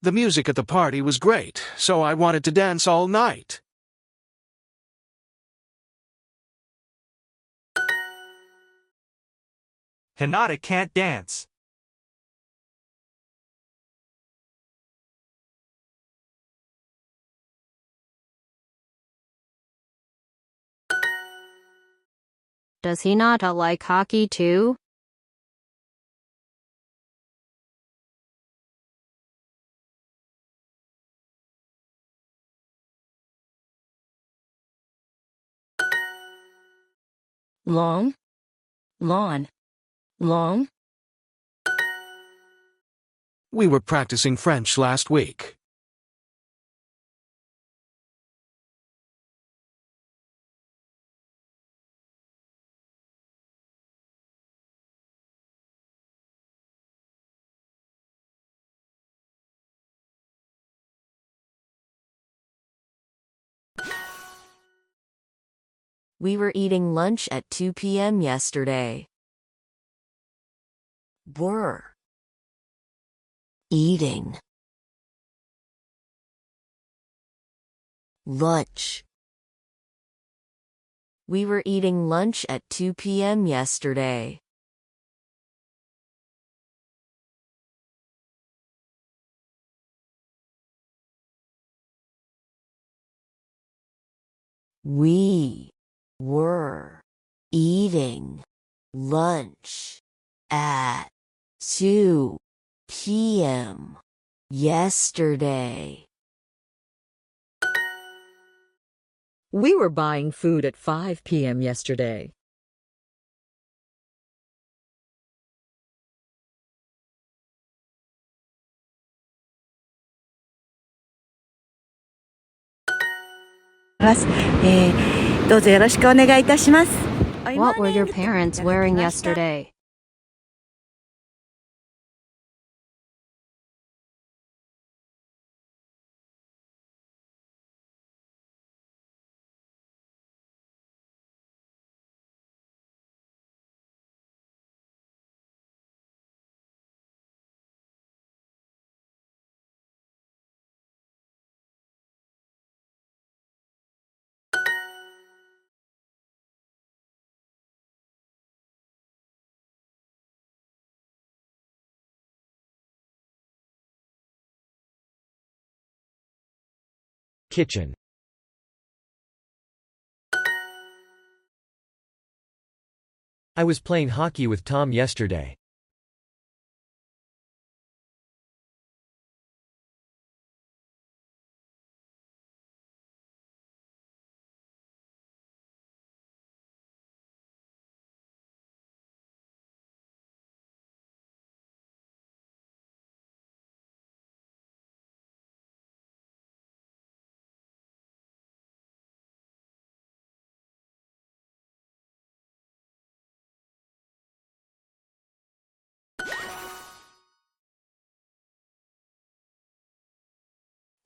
The music at the party was great, so I wanted to dance all night. Hinata can't dance. Does Hinata like hockey too? Long, lawn, long. We were practicing French last week. We were eating lunch at 2 p.m. yesterday. Were eating lunch. We were eating lunch at 2 p.m. yesterday. We were eating lunch at 2 p.m. yesterday. We were buying food at 5 p.m. yesterday. What were your parents wearing yesterday? Kitchen. I was playing hockey with Tom yesterday.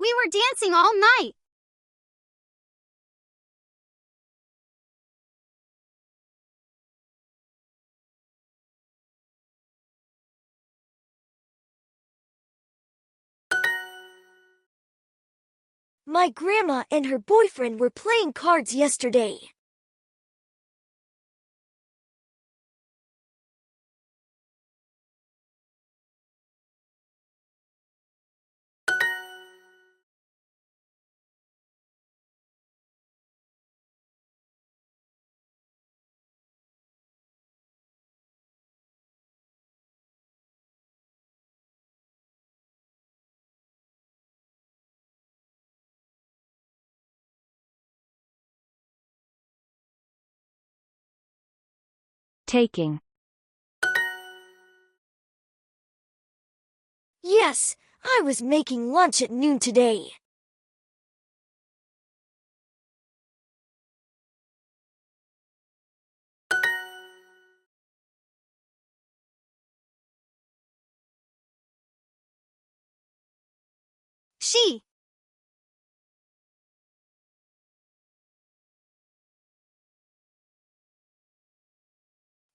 We were dancing all night. My grandma and her boyfriend were playing cards yesterday. Taking. Yes, I was making lunch at noon today. She.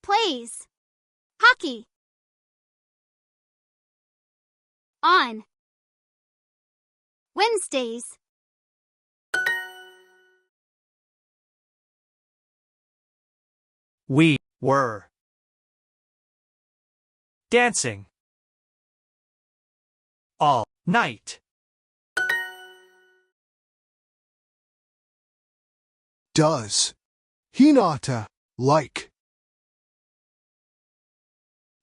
Plays. Hockey. On. Wednesdays. We were dancing all night. Does Hinata like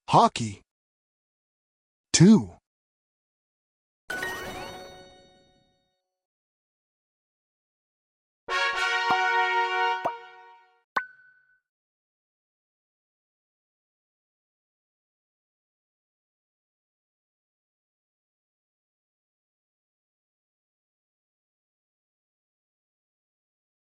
hockey too?